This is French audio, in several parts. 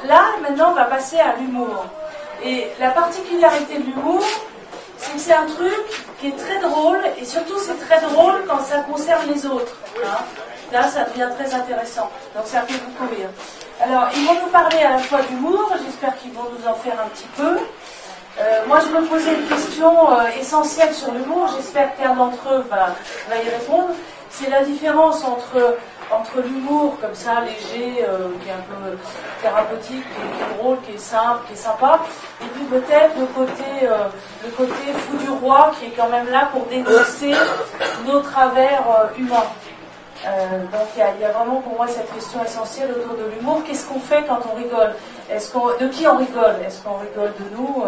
là, maintenant, on va passer à l'humour. Et la particularité de l'humour, c'est que c'est un truc qui est très drôle, et surtout c'est très drôle quand ça concerne les autres. Hein. Là, ça devient très intéressant. Donc ça fait beaucoup rire. Alors, ils vont nous parler à la fois d'humour, j'espère qu'ils vont nous en faire un petit peu. Moi, je me posais une question essentielle sur l'humour, j'espère qu'un d'entre eux va y répondre. C'est la différence entre l'humour comme ça, léger, qui est un peu thérapeutique, qui est drôle, qui est simple, qui est sympa, et puis peut-être le côté fou du roi, qui est quand même là pour dénoncer nos travers humains. Donc il y a vraiment pour moi cette question essentielle autour de l'humour. Qu'est-ce qu'on fait quand on rigole? De qui on rigole? Est-ce qu'on rigole de nous?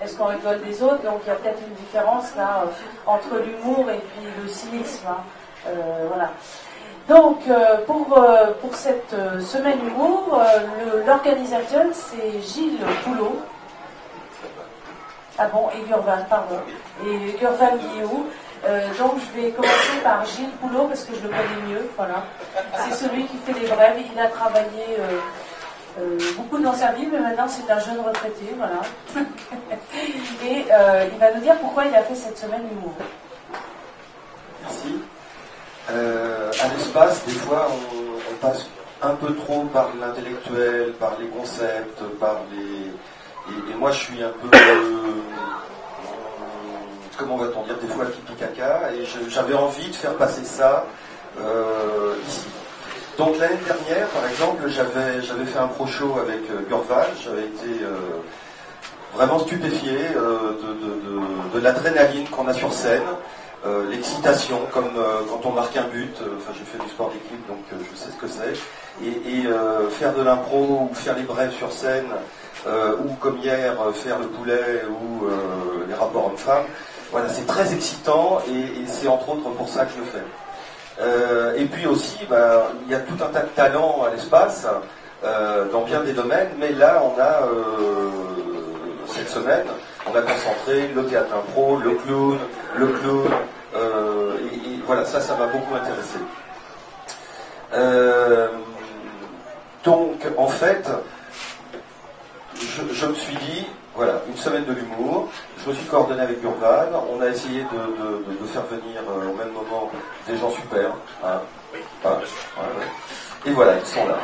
Est-ce qu'on rigole des autres? Donc il y a peut-être une différence là entre l'humour et puis le cynisme. Hein. Voilà. Donc pour cette semaine humour, l'organisateur c'est Gilles Poulot. Ah bon, et Gurvan, pardon. Et Gurvan Guillou. Donc je vais commencer par Gilles Poulot parce que je le connais mieux, voilà. C'est celui qui fait les brèves, il a travaillé beaucoup dans sa vie, mais maintenant c'est un jeune retraité, voilà. Et il va nous dire pourquoi il a fait cette semaine humour. Merci. À l'espace, des fois on passe un peu trop par l'intellectuel, par les concepts, et moi je suis un peu... comment va-t-on dire, des fois pipi caca, et j'avais envie de faire passer ça ici. Donc l'année dernière, par exemple, j'avais fait un pro-show avec Gurvan, j'avais été vraiment stupéfié de l'adrénaline qu'on a sur scène, l'excitation, comme quand on marque un but, enfin j'ai fait du sport d'équipe, donc je sais ce que c'est, et faire de l'impro ou faire les brèves sur scène, ou comme hier, faire le poulet ou les rapports hommes-femmes. Voilà, c'est très excitant et c'est entre autres pour ça que je le fais. Et puis aussi, il y a tout un tas de talents à l'espace, dans bien des domaines, mais là on a, cette semaine, on a concentré le théâtre impro, le clown, et voilà, ça m'a beaucoup intéressé. Donc en fait, je me suis dit, voilà, une semaine de l'humour, je me suis coordonné avec Gurvan, on a essayé de faire venir au même moment des gens super, hein. Voilà. Et voilà, ils sont là.